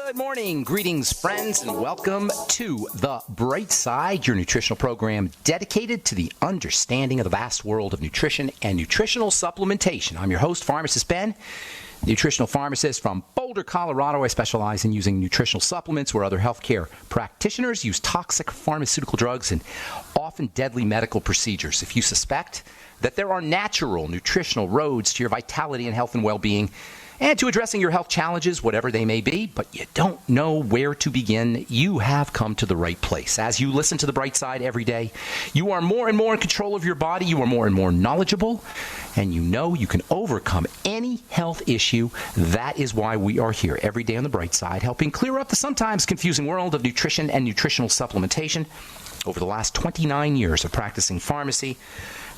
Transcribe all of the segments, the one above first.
Good morning, greetings, friends, and welcome to The Bright Side, your nutritional program dedicated to the understanding of the vast world of nutrition and nutritional supplementation. I'm your host, Pharmacist Ben, nutritional pharmacist from Boulder, Colorado. I specialize in using nutritional supplements where other healthcare practitioners use toxic pharmaceutical drugs and often deadly medical procedures. If you suspect that there are natural nutritional roads to your vitality and health and well-being, and to addressing your health challenges, whatever they may be, but you don't know where to begin, you have come to the right place. As you listen to The Bright Side every day, you are more and more in control of your body, you are more and more knowledgeable, and you know you can overcome any health issue. That is why we are here every day on The Bright Side, helping clear up the sometimes confusing world of nutrition and nutritional supplementation. Over the last 29 years of practicing pharmacy,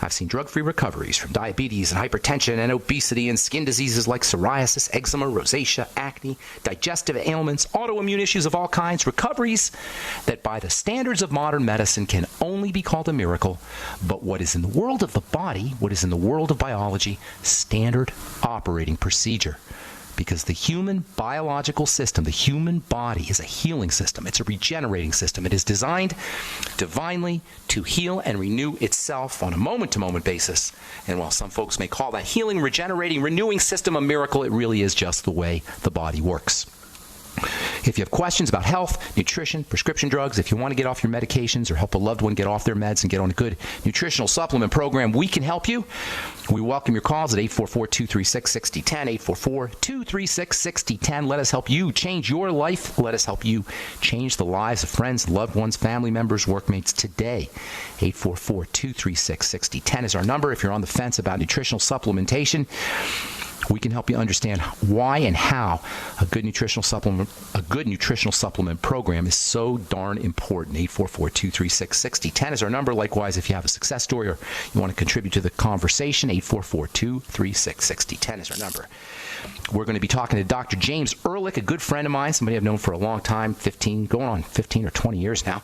I've seen drug-free recoveries from diabetes and hypertension and obesity and skin diseases like psoriasis, eczema, rosacea, acne, digestive ailments, autoimmune issues of all kinds, recoveries that by the standards of modern medicine can only be called a miracle. But what is in the world of the body, what is in the world of biology, standard operating procedure. Because the human biological system, the human body, is a healing system. It's a regenerating system. It is designed divinely to heal and renew itself on a moment-to-moment basis. And while some folks may call that healing, regenerating, renewing system a miracle, it really is just the way the body works. If you have questions about health, nutrition, prescription drugs, if you want to get off your medications or help a loved one get off their meds and get on a good nutritional supplement program, we can help you. We welcome your calls at 844-236-6010, 844-236-6010. Let us help you change your life. Let us help you change the lives of friends, loved ones, family members, workmates today. 844-236-6010 is our number. If you're on the fence about nutritional supplementation, we can help you understand why and how a good nutritional supplement program is so darn important. 844-236-6010 is our number. Likewise, if you have a success story or you want to contribute to the conversation, 844-236-6010 is our number. We're going to be talking to Dr. James Ehrlich, a good friend of mine, somebody I've known for a long time, going on 15 or 20 years now,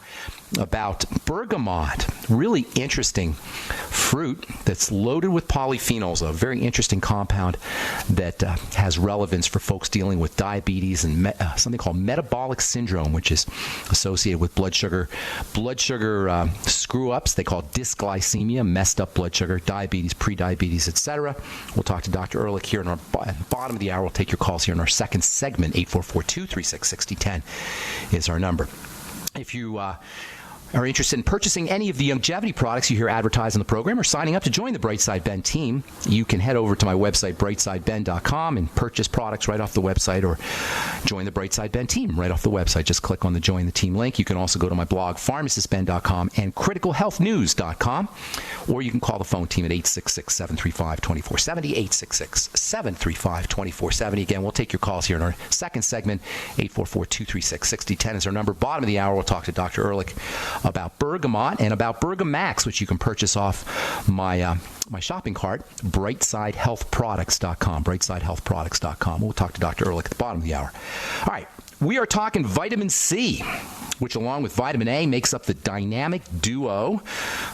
about bergamot, really interesting fruit that's loaded with polyphenols, a very interesting compound that has relevance for folks dealing with diabetes and something called metabolic syndrome, which is associated with blood sugar screw-ups. They call it dysglycemia, messed up blood sugar, diabetes, prediabetes, etc. We'll talk to Dr. Ehrlich here in our bottom of the hour. We'll take your calls here in our second segment. 844-236-6010 is our number. If you are interested in purchasing any of the longevity products you hear advertised on the program or signing up to join the Brightside Ben team, you can head over to my website, brightsideben.com, and purchase products right off the website or join the Brightside Ben team right off the website. Just click on the Join the Team link. You can also go to my blog, pharmacistben.com, and criticalhealthnews.com, or you can call the phone team at 866-735-2470, 866-735-2470. Again, we'll take your calls here in our second segment. 844-236-6010 is our number. Bottom of the hour, we'll talk to Dr. Ehrlich about bergamot and about Bergamax, which you can purchase off my shopping cart, brightsidehealthproducts.com, brightsidehealthproducts.com. We'll talk to Dr. Ehrlich at the bottom of the hour. All right, we are talking vitamin C, which along with vitamin A makes up the dynamic duo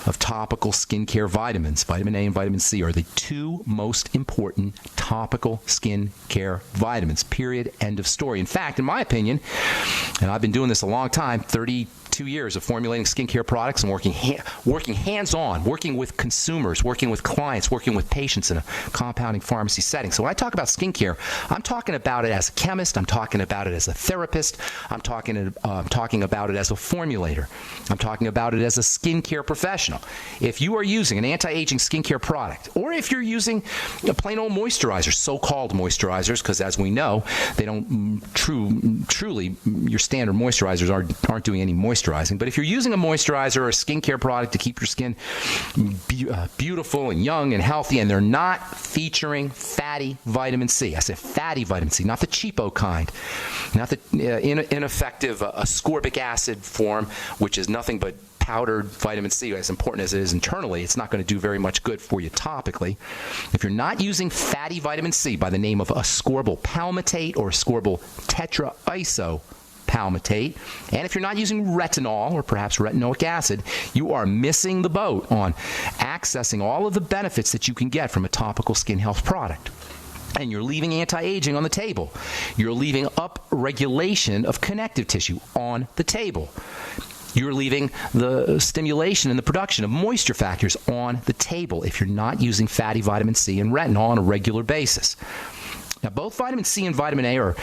of topical skincare vitamins. Vitamin A and vitamin C are the two most important topical skincare vitamins, period, end of story. In fact, in my opinion, and I've been doing this a long time, 32 years of formulating skincare products and working hands-on, working with consumers, working with clients, working with patients in a compounding pharmacy setting. So when I talk about skincare, I'm talking about it as a chemist, I'm talking about it as a therapist, I'm talking about it as a formulator, I'm talking about it as a skincare professional. If you are using an anti-aging skincare product, or if you're using a plain old moisturizer, so-called moisturizers, because as we know, they don't truly, your standard moisturizers aren't doing any moisturizing. But if you're using a moisturizer or a skincare product to keep your skin beautiful and young and healthy, and they're not featuring fatty vitamin C, I say fatty vitamin C, not the cheapo kind, not the ineffective ascorbic acid form, which is nothing but powdered vitamin C, as important as it is internally, it's not going to do very much good for you topically. If you're not using fatty vitamin C by the name of ascorbyl palmitate or ascorbyl tetraiso palmitate, and if you're not using retinol or perhaps retinoic acid, you are missing the boat on accessing all of the benefits that you can get from a topical skin health product. And you're leaving anti-aging on the table. You're leaving up-regulation of connective tissue on the table. You're leaving the stimulation and the production of moisture factors on the table if you're not using fatty vitamin C and retinol on a regular basis. Now, both vitamin C and vitamin A are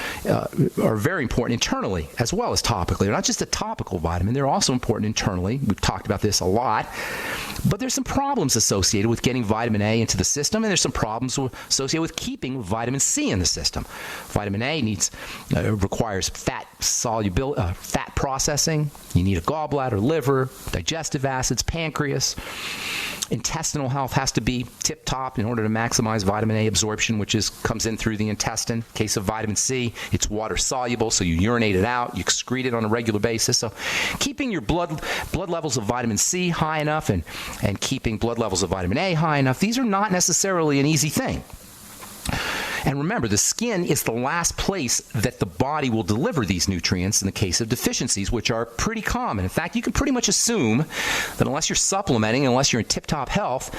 very important internally as well as topically. They're not just a topical vitamin. They're also important internally. We've talked about this a lot. But there's some problems associated with getting vitamin A into the system, and there's some problems associated with keeping vitamin C in the system. Vitamin A requires fat processing. You need a gallbladder, liver, digestive acids, pancreas. Intestinal health has to be tip-top in order to maximize vitamin A absorption, which comes in through the intestine. In case of vitamin C, it's water-soluble, so you urinate it out, you excrete it on a regular basis. So keeping your blood levels of vitamin C high enough and keeping blood levels of vitamin A high enough, these are not necessarily an easy thing. And remember, the skin is the last place that the body will deliver these nutrients in the case of deficiencies, which are pretty common. In fact, you can pretty much assume that unless you're supplementing, unless you're in tip-top health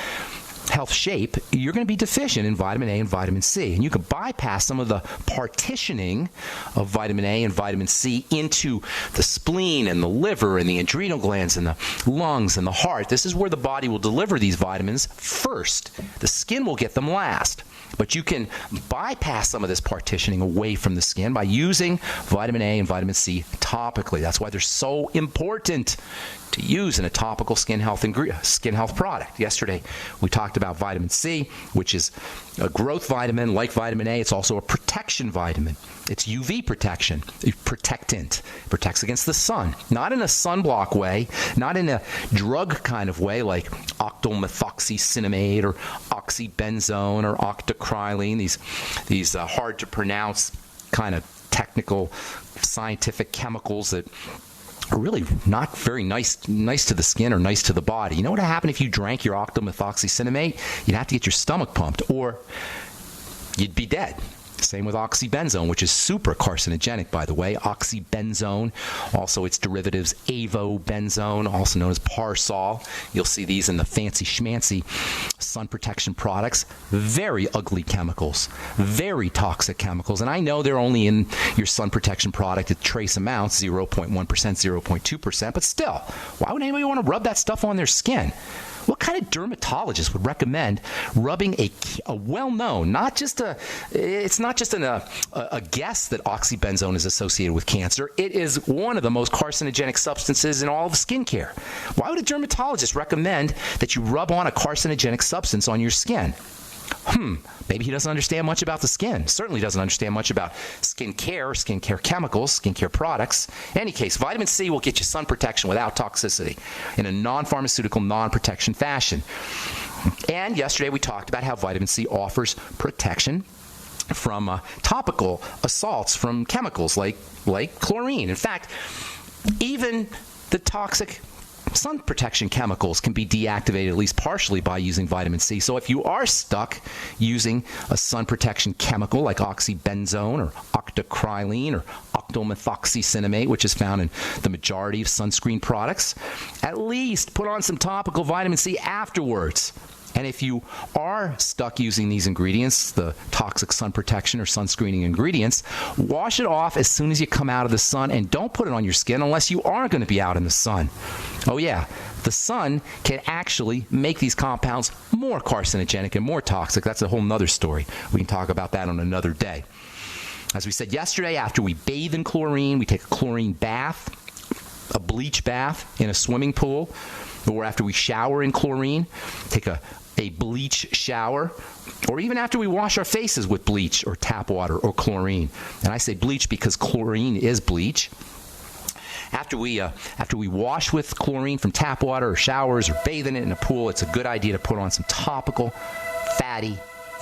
shape, you're going to be deficient in vitamin A and vitamin C. And you can bypass some of the partitioning of vitamin A and vitamin C into the spleen and the liver and the adrenal glands and the lungs and the heart. This is where the body will deliver these vitamins first. The skin will get them last. But you can bypass some of this partitioning away from the skin by using vitamin A and vitamin C topically. That's why they're so important to use in a topical skin health product. Yesterday, we talked about vitamin C, which is a growth vitamin like vitamin A. It's also a protection vitamin. It's UV protection, protectant. It protects against the sun, not in a sunblock way, not in a drug kind of way like octylmethoxycinnamate or oxybenzone or octocrylene, these hard to pronounce kind of technical scientific chemicals that are really not very nice to the skin or nice to the body. You know what would happen if you drank your octylmethoxycinnamate? You'd have to get your stomach pumped, or you'd be dead. Same with oxybenzone, which is super carcinogenic, by the way. Oxybenzone, also its derivatives, avobenzone, also known as Parsol. You'll see these in the fancy schmancy sun protection products. Very ugly chemicals, very toxic chemicals. And I know they're only in your sun protection product at trace amounts, 0.1%, 0.2%, but still, why would anybody want to rub that stuff on their skin? What kind of dermatologist would recommend rubbing a well-known, it's not just a guess that oxybenzone is associated with cancer. It is one of the most carcinogenic substances in all of skincare. Why would a dermatologist recommend that you rub on a carcinogenic substance on your skin? Maybe he doesn't understand much about the skin. Certainly doesn't understand much about skincare chemicals, skincare products. In any case, vitamin C will get you sun protection without toxicity in a non-pharmaceutical, non-protection fashion. And yesterday we talked about how vitamin C offers protection from topical assaults from chemicals like chlorine. In fact, even the toxic sun protection chemicals can be deactivated at least partially by using vitamin C. So if you are stuck using a sun protection chemical like oxybenzone or octocrylene or octylmethoxycinnamate, which is found in the majority of sunscreen products, at least put on some topical vitamin C afterwards. And if you are stuck using these ingredients, the toxic sun protection or sunscreening ingredients, wash it off as soon as you come out of the sun, and don't put it on your skin unless you are going to be out in the sun. Oh yeah, the sun can actually make these compounds more carcinogenic and more toxic. That's a whole nother story. We can talk about that on another day. As we said yesterday, after we bathe in chlorine, we take a chlorine bath, a bleach bath in a swimming pool, or after we shower in chlorine, take a bleach shower, or even after we wash our faces with bleach or tap water or chlorine. And I say bleach because chlorine is bleach. After we wash with chlorine from tap water or showers or bathe in it in a pool, it's a good idea to put on some topical fatty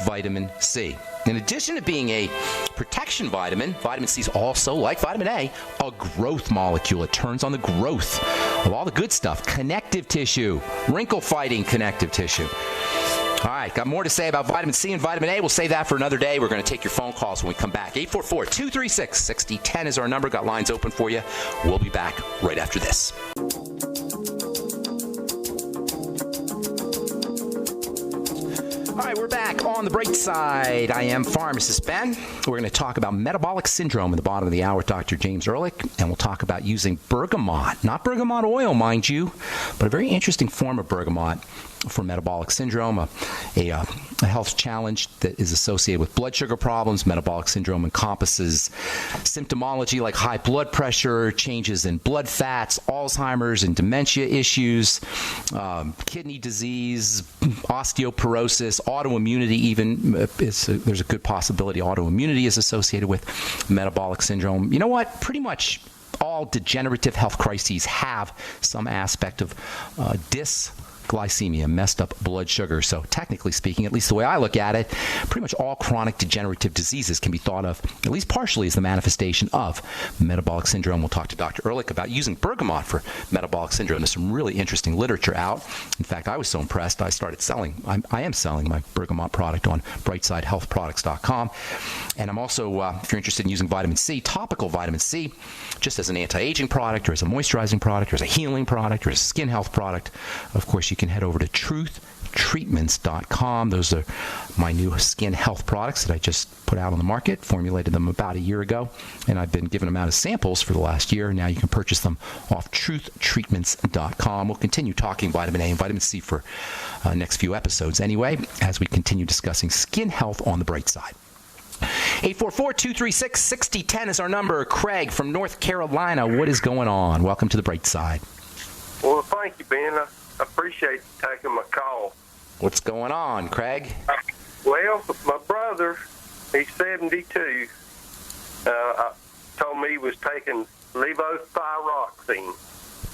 vitamin C. In addition to being a protection vitamin, vitamin C is also, like vitamin A, a growth molecule. It turns on the growth of all the good stuff, connective tissue, wrinkle-fighting connective tissue. All right, got more to say about vitamin C and vitamin A. We'll save that for another day. We're going to take your phone calls when we come back. 844-236-6010 is our number. Got lines open for you. We'll be back right after this. All right, we're back. back on the bright side. I am Pharmacist Ben. We're going to talk about metabolic syndrome in the bottom of the hour with Dr. James Ehrlich, and we'll talk about using bergamot. Not bergamot oil, mind you, but a very interesting form of bergamot for metabolic syndrome, a health challenge that is associated with blood sugar problems. Metabolic syndrome encompasses symptomology like high blood pressure, changes in blood fats, Alzheimer's and dementia issues, kidney disease, osteoporosis, autoimmunity even. There's a good possibility autoimmunity is associated with metabolic syndrome. You know what? Pretty much all degenerative health crises have some aspect of dysglycemia, messed up blood sugar. So technically speaking, at least the way I look at it, pretty much all chronic degenerative diseases can be thought of, at least partially, as the manifestation of metabolic syndrome. We'll talk to Dr. Ehrlich about using bergamot for metabolic syndrome. There's some really interesting literature out. In fact, I was so impressed, I started selling. I am selling my bergamot product on brightsidehealthproducts.com. And I'm also, if you're interested in using vitamin C, topical vitamin C, just as an anti-aging product or as a moisturizing product or as a healing product or as a skin health product, of course, you can head over to truthtreatments.com. Those are my new skin health products that I just put out on the market, formulated them about a year ago, and I've been giving them out as samples for the last year. Now you can purchase them off truthtreatments.com. We'll continue talking vitamin A and vitamin C for next few episodes anyway, as we continue discussing skin health on the bright side. 844-236-6010 is our number. Craig from North Carolina, what is going on? Welcome to the bright side. Well, thank you, Ben. I appreciate you taking my call. What's going on, Craig? Well, my brother, he's 72, told me he was taking levothyroxine.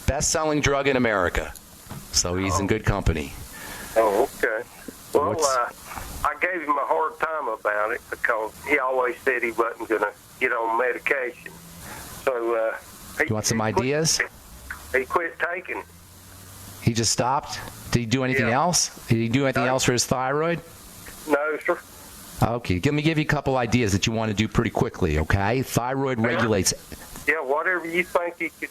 Best-selling drug in America. So he's in good company. Oh, okay. Well, I gave him a hard time about it because he always said he wasn't going to get on medication. So you want some ideas? He quit taking it. He just stopped? Did he do anything else? Did he do anything else for his thyroid? No, sir. Okay, let me give you a couple ideas that you want to do pretty quickly, okay? Thyroid regulates... Yeah, whatever you think he could...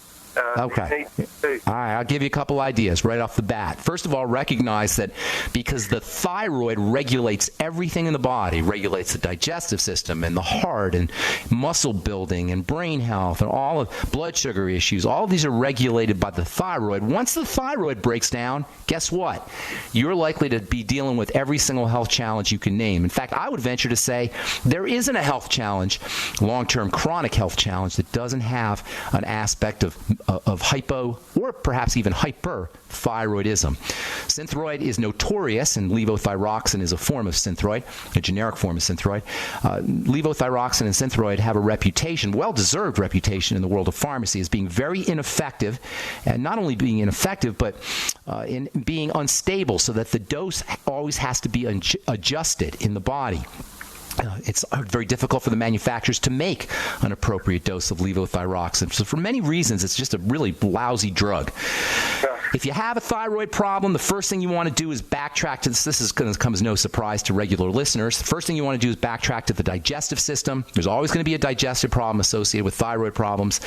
Okay. All right, I'll give you a couple ideas right off the bat. First of all, recognize that because the thyroid regulates everything in the body, regulates the digestive system and the heart and muscle building and brain health and all of blood sugar issues, all of these are regulated by the thyroid. Once the thyroid breaks down, guess what? You're likely to be dealing with every single health challenge you can name. In fact, I would venture to say there isn't a health challenge, long-term chronic health challenge, that doesn't have an aspect of hypo or perhaps even hyperthyroidism. Synthroid is notorious, and levothyroxine is a form of synthroid, a generic form of synthroid. Levothyroxine and synthroid have a reputation, well-deserved reputation in the world of pharmacy, as being very ineffective, and not only being ineffective, but in being unstable, so that the dose always has to be adjusted in the body. It's very difficult for the manufacturers to make an appropriate dose of levothyroxine. So for many reasons, it's just a really lousy drug. If you have a thyroid problem, the first thing you want to do is backtrack to this. This is going to come as no surprise to regular listeners. The first thing you want to do is backtrack to the digestive system. There's always going to be a digestive problem associated with thyroid problems.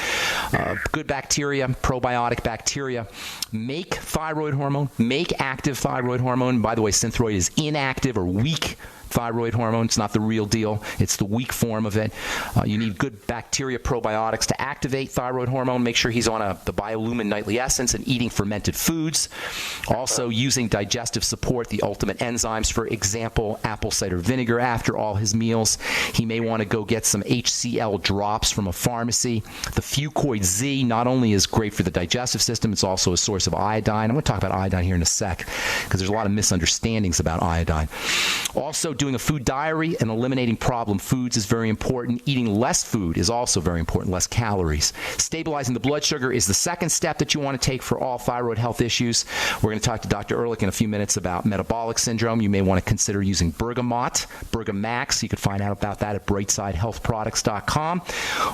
Good bacteria, probiotic bacteria, make thyroid hormone, make active thyroid hormone. By the way, Synthroid is inactive or weak thyroid hormone. It's not the real deal. It's the weak form of it. You need good bacteria probiotics to activate thyroid hormone. Make sure he's on the Biolumin Nightly Essence and eating fermented foods. Also using digestive support, the ultimate enzymes, for example, apple cider vinegar after all his meals. He may want to go get some HCl drops from a pharmacy. The Fucoid Z not only is great for the digestive system, it's also a source of iodine. I'm going to talk about iodine here in a sec because there's a lot of misunderstandings about iodine. Also, doing a food diary and eliminating problem foods is very important. Eating less food is also very important, less calories. Stabilizing the blood sugar is the second step that you want to take for all thyroid health issues. We're going to talk to Dr. Ehrlich in a few minutes about metabolic syndrome. You may want to consider using bergamot, Bergamax. You can find out about that at brightsidehealthproducts.com.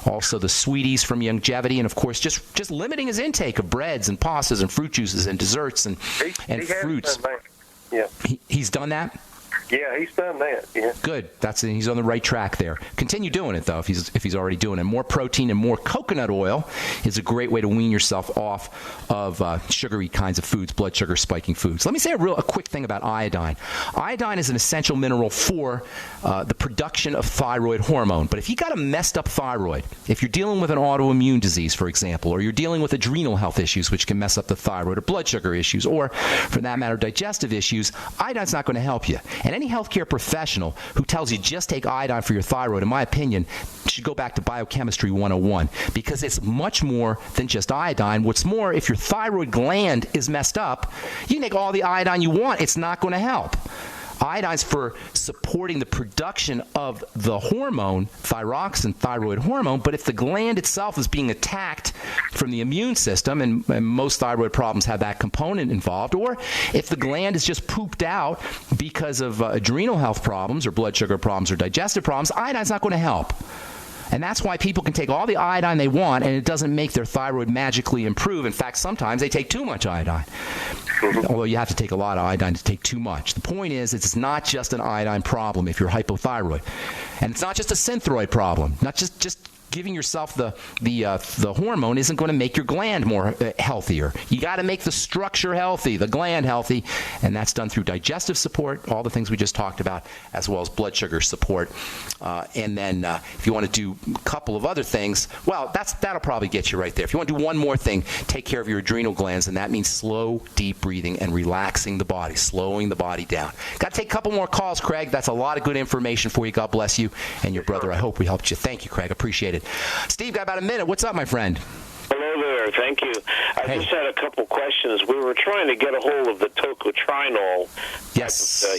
Also the sweeties from Youngevity, and of course just limiting his intake of breads and pastas and fruit juices and desserts and fruits. Yeah. He's done that? Yeah, he's done that. Yeah. Good. He's on the right track there. Continue doing it though, if he's already doing it. More protein and more coconut oil is a great way to wean yourself off of sugary kinds of foods, blood sugar spiking foods. Let me say a quick thing about iodine. Iodine is an essential mineral for the production of thyroid hormone. But if you got a messed up thyroid, if you're dealing with an autoimmune disease, for example, or you're dealing with adrenal health issues, which can mess up the thyroid, or blood sugar issues, or for that matter, digestive issues, iodine's not going to help you. And any healthcare professional who tells you just take iodine for your thyroid, in my opinion, should go back to Biochemistry 101, because it's much more than just iodine. What's more, if your thyroid gland is messed up, you can take all the iodine you want. It's not going to help. Iodine's for supporting the production of the hormone, thyroxine, thyroid hormone, but if the gland itself is being attacked from the immune system, and most thyroid problems have that component involved, or if the gland is just pooped out because of adrenal health problems or blood sugar problems or digestive problems, iodine's not going to help. And that's why people can take all the iodine they want, and it doesn't make their thyroid magically improve. In fact, sometimes they take too much iodine. Although you have to take a lot of iodine to take too much. The point is, it's not just an iodine problem if you're hypothyroid. And it's not just a synthroid problem. Not just giving yourself the hormone isn't going to make your gland more healthier. You got to make the structure healthy, the gland healthy, and that's done through digestive support, all the things we just talked about, as well as blood sugar support. And then if you want to do a couple of other things, well, that'll probably get you right there. If you want to do one more thing, take care of your adrenal glands, and that means slow, deep breathing and relaxing the body, slowing the body down. Got to take a couple more calls, Craig. That's a lot of good information for you. God bless you and your brother. I hope we helped you. Thank you, Craig. Appreciate it. Steve, got about a minute. What's up, my friend? Hello there. Thank you. I just had a couple questions. We were trying to get a hold of the tocotrinol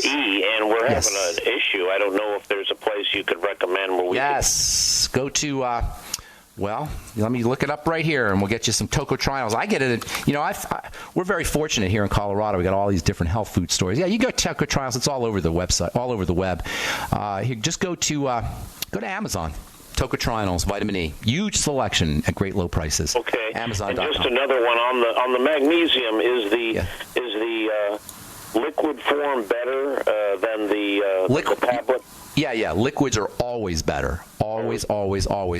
E, and we're having an issue. I don't know if there's a place you could recommend where we go to... well, let me look it up right here, and we'll get you some tocotrienols. I get it. We're very fortunate here in Colorado. We got all these different health food stores. Yeah, you go to tocotrienols. It's all over the website, all over the web. Here, just go to Amazon. Tocotrienols, vitamin E, huge selection at great low prices. Okay. Amazon.com. And just another one on the magnesium. Is the liquid form better than the tablet? Yeah. Liquids are always better. Always.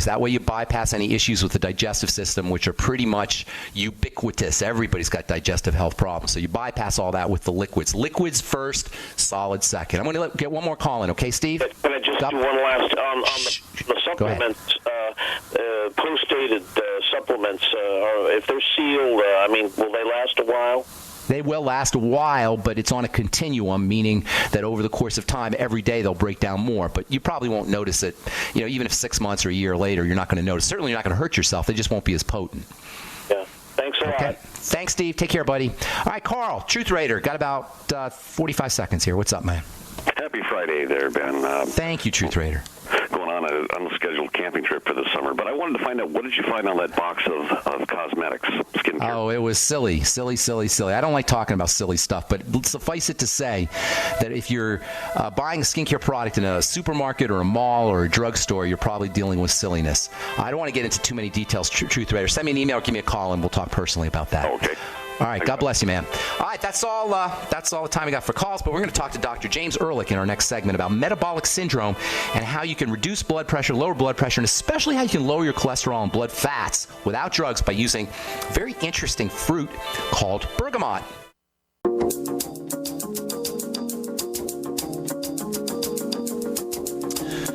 That way you bypass any issues with the digestive system, which are pretty much ubiquitous. Everybody's got digestive health problems. So you bypass all that with the liquids. Liquids first, solid second. I'm going to get one more call in, okay, Steve? Can I just do one last on the supplements, post-dated supplements, if they're sealed, will they last a while? They will last a while, but it's on a continuum, meaning that over the course of time, every day they'll break down more. But you probably won't notice it. Even if 6 months or a year later, you're not going to notice. Certainly, you're not going to hurt yourself. They just won't be as potent. Yeah. Thanks a lot. Thanks, Steve. Take care, buddy. All right, Carl, Truth Raider. Got about 45 seconds here. What's up, man? Happy Friday there, Ben. Thank you, Truth Raider. Going on an unscheduled camping trip for the summer, but I wanted to find out, what did you find on that box of cosmetics, skincare? Oh, it was silly. I don't like talking about silly stuff, but suffice it to say that if you're buying a skincare product in a supermarket or a mall or a drugstore, you're probably dealing with silliness. I don't want to get into too many details, Truth Raider. Send me an email or give me a call, and we'll talk personally about that. Okay. All right, God bless you, man. All right, that's all the time we got for calls, but we're going to talk to Dr. James Ehrlich in our next segment about metabolic syndrome and how you can reduce blood pressure, lower blood pressure, and especially how you can lower your cholesterol and blood fats without drugs by using a very interesting fruit called bergamot.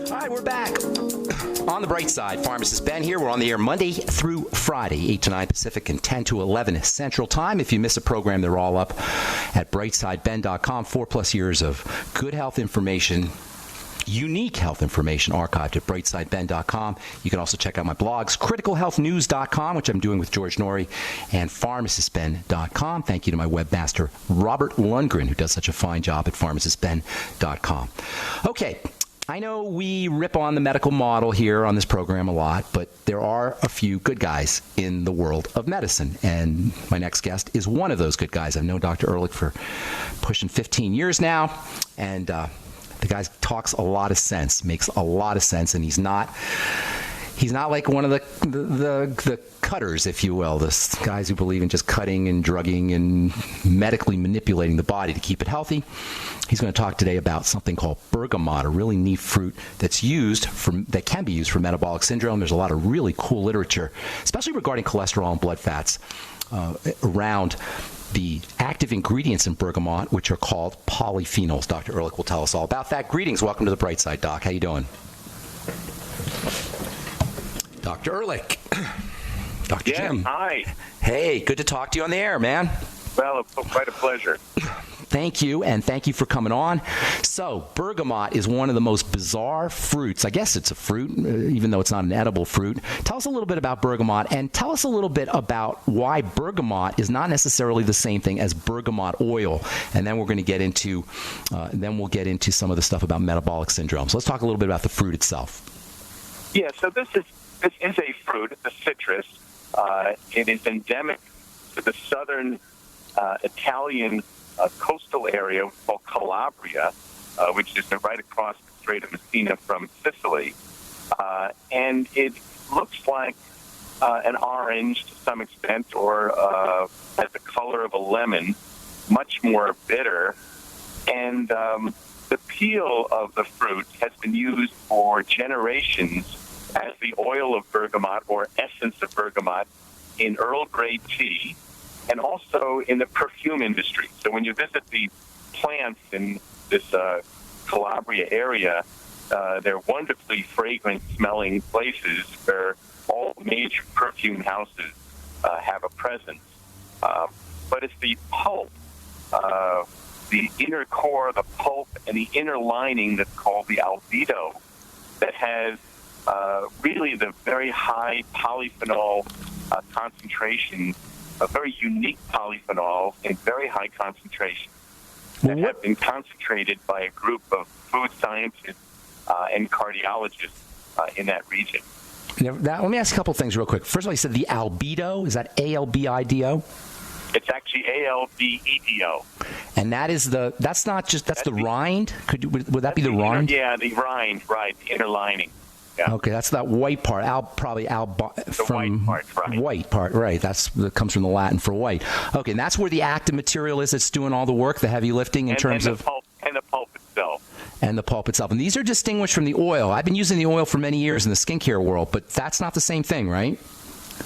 All right, we're back. On the bright side, Pharmacist Ben here. We're on the air Monday through Friday, 8 to 9 Pacific and 10 to 11 Central Time. If you miss a program, they're all up at brightsideben.com. 4+ years of good health information, unique health information archived at brightsideben.com. You can also check out my blogs, criticalhealthnews.com, which I'm doing with George Norrie, and pharmacistben.com. Thank you to my webmaster, Robert Lundgren, who does such a fine job at pharmacistben.com. Okay. I know we rip on the medical model here on this program a lot, but there are a few good guys in the world of medicine, and my next guest is one of those good guys. I've known Dr. Ehrlich for pushing 15 years now, and the guy talks a lot of sense, makes a lot of sense, and he's not He's not like one of the cutters, if you will, the guys who believe in just cutting and drugging and medically manipulating the body to keep it healthy. He's going to talk today about something called bergamot, a really neat fruit that can be used for metabolic syndrome. There's a lot of really cool literature, especially regarding cholesterol and blood fats, around the active ingredients in bergamot, which are called polyphenols. Dr. Ehrlich will tell us all about that. Greetings. Welcome to the Bright Side, Doc. How you doing? Dr. Ehrlich. Dr. Jim. Hi. Hey, good to talk to you on the air, man. Well, it's quite a pleasure. Thank you, and thank you for coming on. So, bergamot is one of the most bizarre fruits. I guess it's a fruit, even though it's not an edible fruit. Tell us a little bit about bergamot, and tell us a little bit about why bergamot is not necessarily the same thing as bergamot oil. And then we're going to get into, we'll get into some of the stuff about metabolic syndrome. So let's talk a little bit about the fruit itself. Yeah, so this is a fruit. It's a citrus. It is endemic to the southern Italian coastal area called Calabria, which is right across the Strait of Messina from Sicily. And it looks like an orange to some extent, or has the color of a lemon, much more bitter. And the peel of the fruit has been used for generations as the oil of bergamot or essence of bergamot in Earl Grey tea, and also in the perfume industry. So when you visit the plants in this Calabria area, they're wonderfully fragrant-smelling places where all major perfume houses have a presence. But it's the pulp, the inner core, the pulp, and the inner lining that's called the albedo that has really the very high polyphenol concentration, a very unique polyphenol in very high concentration that have been concentrated by a group of food scientists and cardiologists in that region. Now, let me ask a couple things real quick. First of all, you said the albedo. Is that A-L-B-I-D-O? It's actually A-L-B-E-D-O. And that's the rind? Would that be the rind? The rind, right, the inner lining. Yeah. Okay, that's that white part. White part, right? That comes from the Latin for white. Okay, and that's where the active material is. That's doing all the work, the heavy lifting in terms of pulp, and the pulp itself. And the pulp itself, and these are distinguished from the oil. I've been using the oil for many years in the skincare world, but that's not the same thing, right?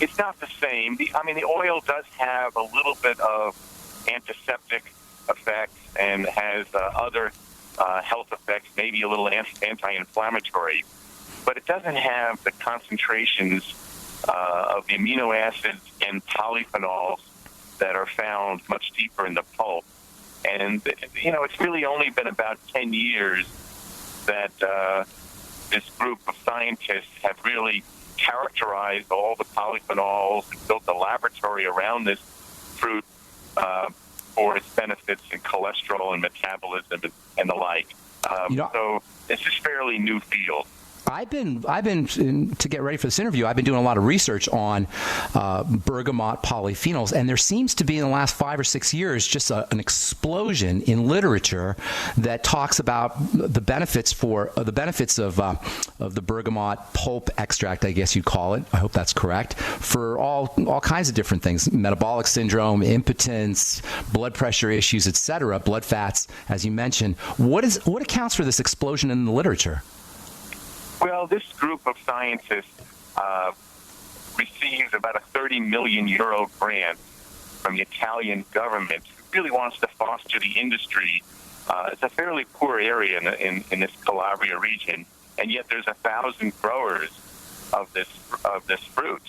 It's not the same. The oil does have a little bit of antiseptic effects and has other health effects, maybe a little anti-inflammatory. But it doesn't have the concentrations of the amino acids and polyphenols that are found much deeper in the pulp. And, it's really only been about 10 years that this group of scientists have really characterized all the polyphenols and built a laboratory around this fruit for its benefits in cholesterol and metabolism and the like. So it's just fairly new field. I've been to get ready for this interview, I've been doing a lot of research on bergamot polyphenols, and there seems to be in the last 5 or 6 years just an explosion in literature that talks about the benefits of the bergamot pulp extract, I guess you'd call it. I hope that's correct, for all kinds of different things: metabolic syndrome, impotence, blood pressure issues, etc., blood fats, as you mentioned. What accounts for this explosion in the literature? Well, this group of scientists receives about a 30 million euro grant from the Italian government, who really wants to foster the industry. It's a fairly poor area in this Calabria region, and yet there's 1,000 growers of this fruit.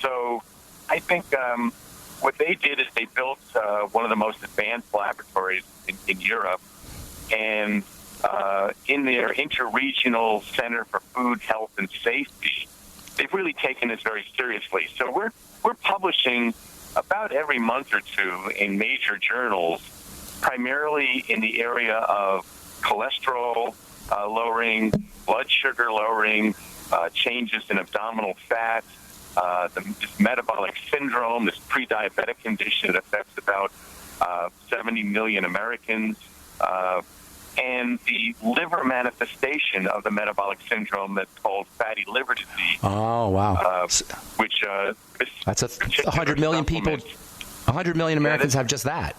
So I think what they did is they built one of the most advanced laboratories in Europe, and in their interregional Center for Food, Health, and Safety, they've really taken this very seriously. So we're publishing about every month or two in major journals, primarily in the area of cholesterol lowering, blood sugar lowering, changes in abdominal fat, this metabolic syndrome, this pre-diabetic condition that affects about 70 million Americans. and the liver manifestation of the metabolic syndrome that's called fatty liver disease. Oh, wow. Which that's 100 million people. 100 million Americans have just that.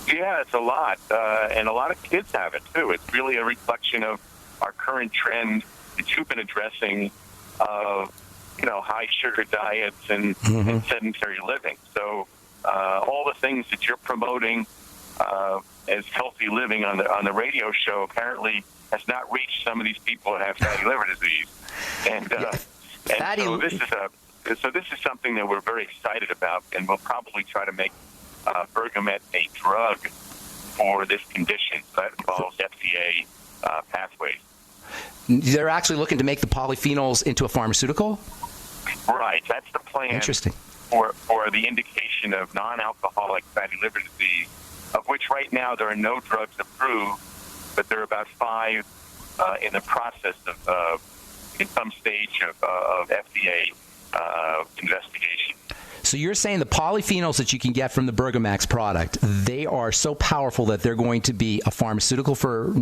Yeah, it's a lot. And a lot of kids have it, too. It's really a reflection of our current trend that you've been addressing of, high sugar diets and sedentary living. So all the things that you're promoting as healthy living on the radio show apparently has not reached some of these people that have fatty liver disease. And so this is something that we're very excited about, and we'll probably try to make bergamot a drug for this condition. That involves FDA pathways. They're actually looking to make the polyphenols into a pharmaceutical? Right. That's the plan. Interesting. For the indication of non-alcoholic fatty liver disease, of which right now there are no drugs approved, but there are about 5 in the process of in some stage of FDA investigation. So you're saying the polyphenols that you can get from the Bergamax product, they are so powerful that they're going to be a pharmaceutical for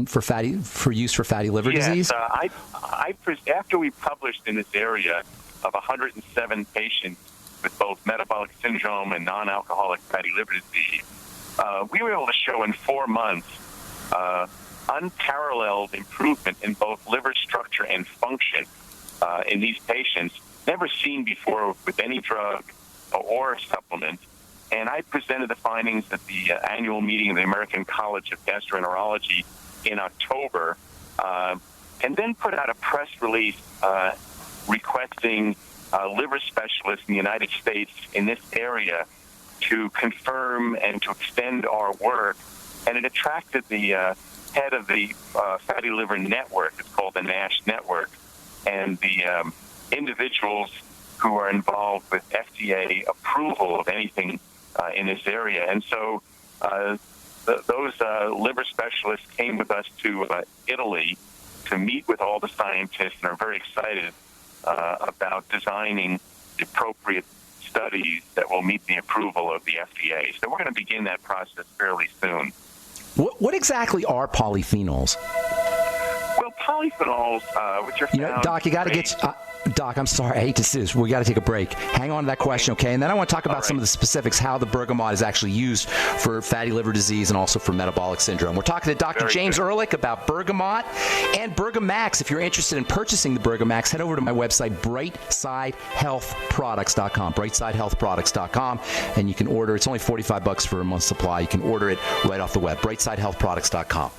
use for fatty liver disease? Yes. After we published in this area of 107 patients with both metabolic syndrome and non-alcoholic fatty liver disease, we were able to show in 4 months unparalleled improvement in both liver structure and function in these patients, never seen before with any drug or supplement. And I presented the findings at the annual meeting of the American College of Gastroenterology in October, and then put out a press release requesting liver specialists in the United States in this area to confirm and to extend our work. And it attracted the head of the Fatty Liver Network. It's called the NASH Network. And the individuals who are involved with FDA approval of anything in this area. And so those liver specialists came with us to Italy to meet with all the scientists and are very excited about designing the appropriate studies that will meet the approval of the FDA. So we're going to begin that process fairly soon. What exactly are polyphenols? Well, polyphenols, which are found... Doc, you got to get... Doc, I'm sorry. I hate to say this. We got to take a break. Hang on to that question, okay? And then I want to talk about some of the specifics, how the bergamot is actually used for fatty liver disease and also for metabolic syndrome. We're talking to Dr. James Ehrlich about bergamot and Bergamax. If you're interested in purchasing the Bergamax, head over to my website, brightsidehealthproducts.com, brightsidehealthproducts.com, and you can order. It's only $45 for a month's supply. You can order it right off the web, brightsidehealthproducts.com.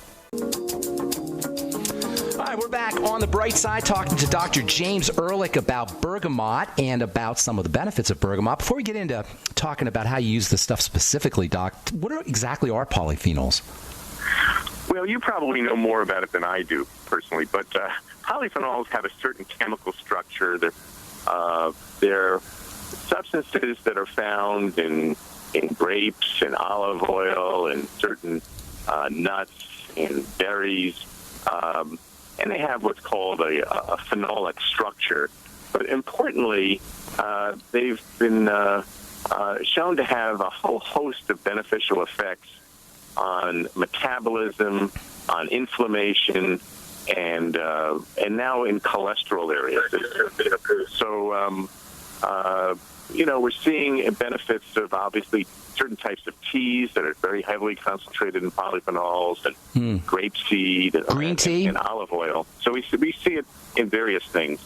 All right, we're back on the bright side talking to Dr. James Ehrlich about bergamot and about some of the benefits of bergamot. Before we get into talking about how you use this stuff specifically, Doc, what exactly are polyphenols? Well, you probably know more about it than I do personally, but polyphenols have a certain chemical structure. They're substances that are found in grapes and olive oil and certain nuts and berries. And they have what's called a phenolic structure. But importantly, they've been shown to have a whole host of beneficial effects on metabolism, on inflammation, and now in cholesterol areas. So, we're seeing benefits of obviously certain types of teas that are very heavily concentrated in polyphenols and grapeseed and green tea and olive oil. So we see it in various things.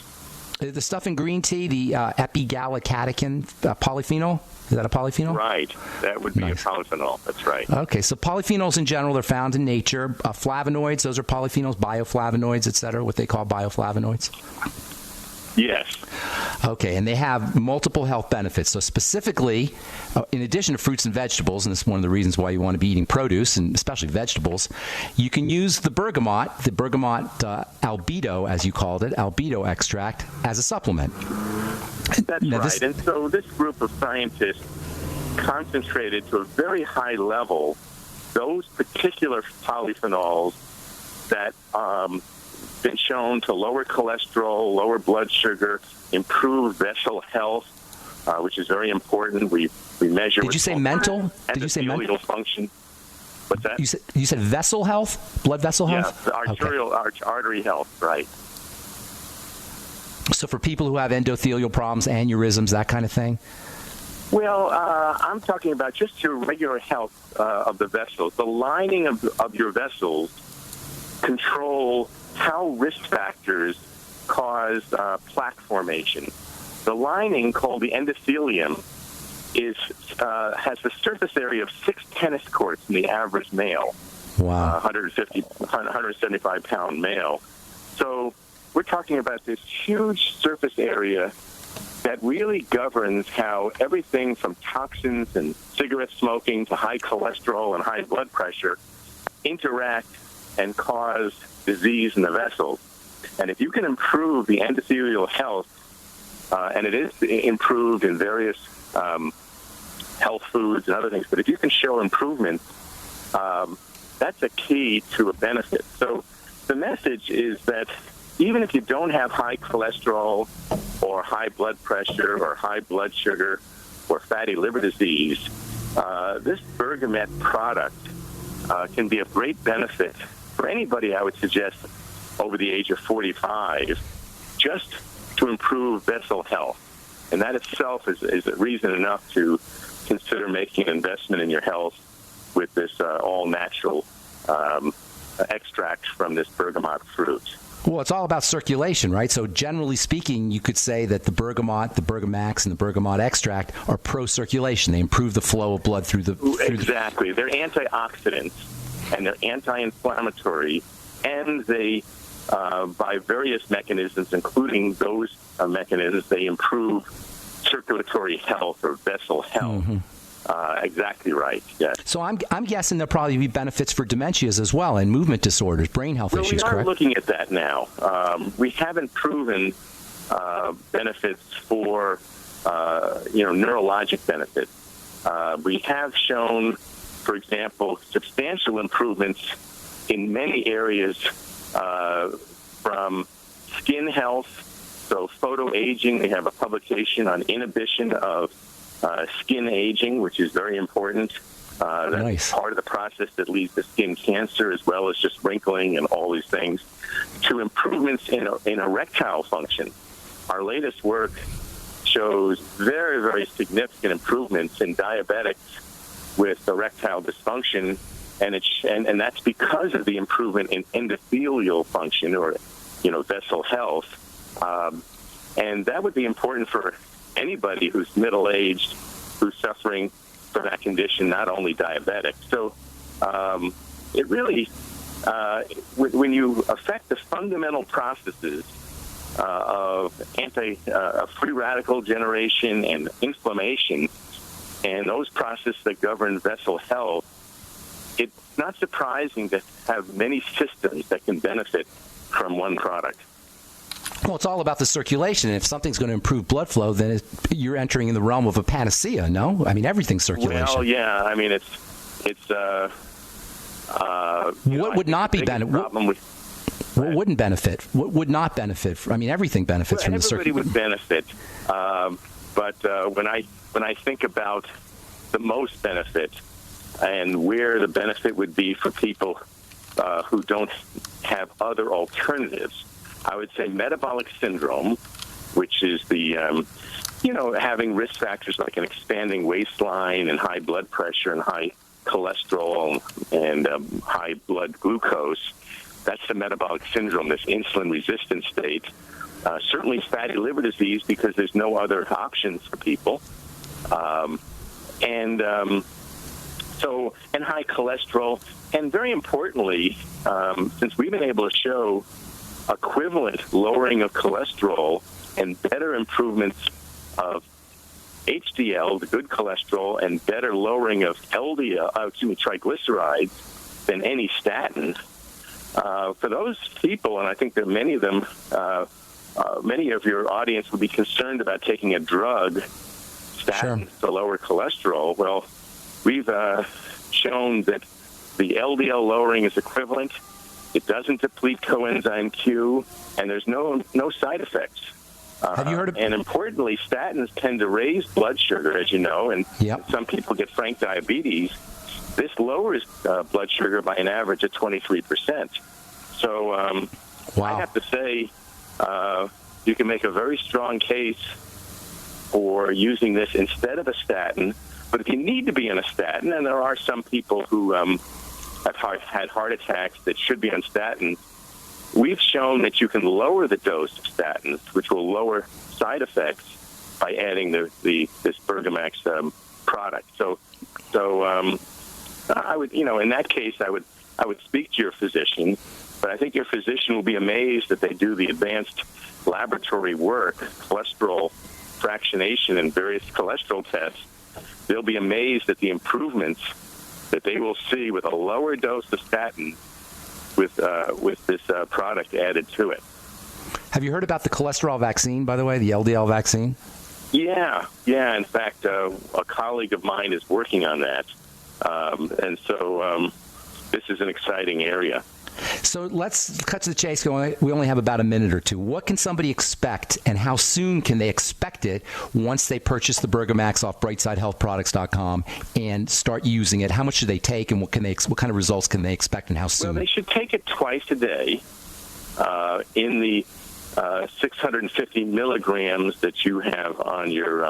The stuff in green tea, the epigallocatechin polyphenol, is that a polyphenol? Right. That would be a polyphenol. That's right. Okay, so polyphenols in general are found in nature. Flavonoids, those are polyphenols, bioflavonoids, et cetera, what they call bioflavonoids. Yes. Okay, and they have multiple health benefits. So specifically, in addition to fruits and vegetables, and this is one of the reasons why you want to be eating produce, and especially vegetables, you can use the bergamot albedo, as you called it, albedo extract, as a supplement. That's right. And so this group of scientists concentrated to a very high level those particular polyphenols that been shown to lower cholesterol, lower blood sugar, improve vessel health, which is very important. We measure. Did you say mental? Did you say mental function? What's that? You said vessel health, blood vessel health? Yeah, arterial artery health, right. So for people who have endothelial problems, aneurysms, that kind of thing? Well, I'm talking about just your regular health of the vessels. The lining of your vessels control how risk factors cause plaque formation. The lining, called the endothelium, has the surface area of 6 tennis courts in the average male. Wow. 175-pound male. So we're talking about this huge surface area that really governs how everything from toxins and cigarette smoking to high cholesterol and high blood pressure interact and cause disease in the vessels. And if you can improve the endothelial health, and it is improved in various health foods and other things, but if you can show improvement, that's a key to a benefit. So the message is that even if you don't have high cholesterol or high blood pressure or high blood sugar or fatty liver disease, this bergamot product can be of great benefit for anybody, I would suggest, over the age of 45, just to improve vessel health. And that itself is a reason enough to consider making an investment in your health with this all-natural extract from this bergamot fruit. Well, it's all about circulation, right? So generally speaking, you could say that the bergamot, the Bergamax, and the bergamot extract are pro-circulation. They improve the flow of blood through the... Exactly. They're antioxidants, and they're anti-inflammatory, and they, by various mechanisms, including those mechanisms, they improve circulatory health or vessel health. Mm-hmm. Exactly right, yes. So I'm guessing there'll probably be benefits for dementias as well and movement disorders, brain health issues, correct? We are looking at that now. We haven't proven benefits for, neurologic benefits. We have shown, for example, substantial improvements in many areas from skin health, so photoaging. They have a publication on inhibition of skin aging, which is very important. That's nice. Part of the process that leads to skin cancer, as well as just wrinkling and all these things, to improvements in erectile function. Our latest work shows very, very significant improvements in diabetics with erectile dysfunction, and that's because of the improvement in endothelial function, or vessel health, and that would be important for anybody who's middle-aged, who's suffering from that condition, not only diabetic. So it really, when you affect the fundamental processes of free radical generation and inflammation, and those processes that govern vessel health, it's not surprising to have many systems that can benefit from one product. Well, it's all about the circulation. And if something's going to improve blood flow, then you're entering in the realm of a panacea, no? I mean, everything's circulation. Well, yeah. I mean, it's what would not be benefit? What wouldn't benefit? What would not benefit? I mean, everything benefits from the circulation. Everybody would benefit. But when I think about the most benefit and where the benefit would be for people who don't have other alternatives, I would say metabolic syndrome, which is the, having risk factors like an expanding waistline and high blood pressure and high cholesterol and high blood glucose. That's the metabolic syndrome, this insulin-resistant state. Certainly fatty liver disease, because there's no other options for people. And high cholesterol. And very importantly, since we've been able to show equivalent lowering of cholesterol and better improvements of HDL, the good cholesterol, and better lowering of triglycerides than any statin. For those people, and I think that many of them, many of your audience will be concerned about taking a drug, statin, to lower cholesterol. Well, we've shown that the LDL lowering is equivalent. It doesn't deplete coenzyme Q, and there's no side effects. Have you heard of? And importantly, statins tend to raise blood sugar, as you know, and some people get frank diabetes. this lowers blood sugar by an average of 23%. So I have to say you can make a very strong case for using this instead of a statin. But if you need to be on a statin, and there are some people who have had heart attacks that should be on statins, we've shown that you can lower the dose of statins, which will lower side effects by adding this Bergamax product. So I would, in that case, I would speak to your physician. But I think your physician will be amazed that they do the advanced laboratory work, cholesterol fractionation, and various cholesterol tests. They'll be amazed at the improvements that they will see with a lower dose of statin with this product added to it. Have you heard about the cholesterol vaccine, by the way, the LDL vaccine? Yeah. In fact, a colleague of mine is working on that. And so this is an exciting area. So let's cut to the chase. We only have about a minute or two. What can somebody expect, and how soon can they expect it once they purchase the Bergamax off BrightSideHealthProducts.com and start using it? How much should they take, and what kind of results can they expect, and how soon? Well, they should take it twice a day in the 650 milligrams that you have on your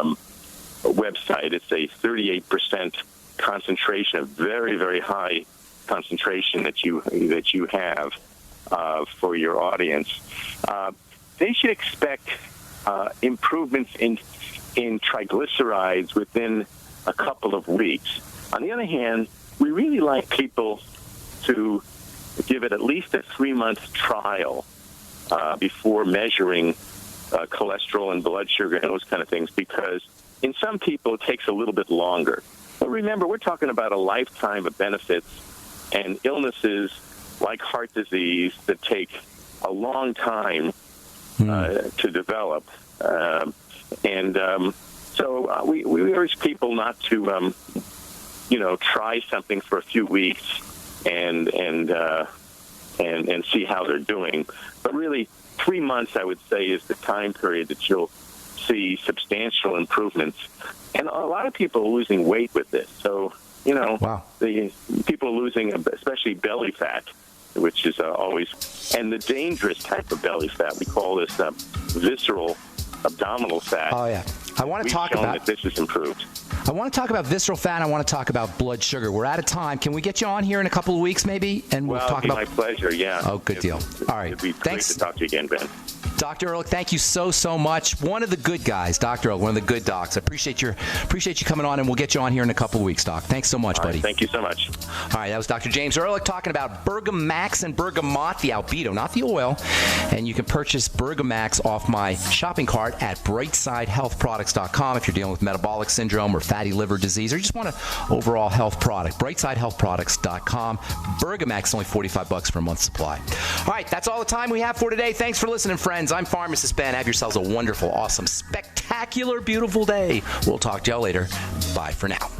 website. It's a 38% concentration, a very, very high concentration that you have for your audience. They should expect improvements in triglycerides within a couple of weeks. On the other hand, we really like people to give it at least a 3-month trial before measuring cholesterol and blood sugar and those kind of things, because in some people it takes a little bit longer. But remember, we're talking about a lifetime of benefits and illnesses like heart disease that take a long time to develop. So we urge people not to, try something for a few weeks and see how they're doing. But really, 3 months, I would say, is the time period that you'll see substantial improvements. And a lot of people are losing weight with this. So, the people are losing, especially belly fat, which is always, and the dangerous type of belly fat. We call this visceral abdominal fat. Oh, yeah. I want to talk about that this is improved. I want to talk about visceral fat. And I want to talk about blood sugar. We're out of time. Can we get you on here in a couple of weeks, maybe? And we'll talk about. My pleasure. Yeah. Oh, good deal. All right. It'd be great to talk to you again, Ben. Dr. Ehrlich, thank you so much. One of the good guys, Dr. Ehrlich, one of the good docs. I appreciate you coming on, and we'll get you on here in a couple of weeks, Doc. Thanks so much, buddy. Right, thank you so much. All right, that was Dr. James Ehrlich talking about Bergamax and Bergamot, the albedo, not the oil. And you can purchase Bergamax off my shopping cart at BrightSideHealthProducts.com if you're dealing with metabolic syndrome or fatty liver disease, or you just want an overall health product. BrightSideHealthProducts.com. Bergamax, only $45 for a month's supply. All right, that's all the time we have for today. Thanks for listening, friends. I'm Pharmacist Ben. Have yourselves a wonderful, awesome, spectacular, beautiful day. We'll talk to y'all later. Bye for now.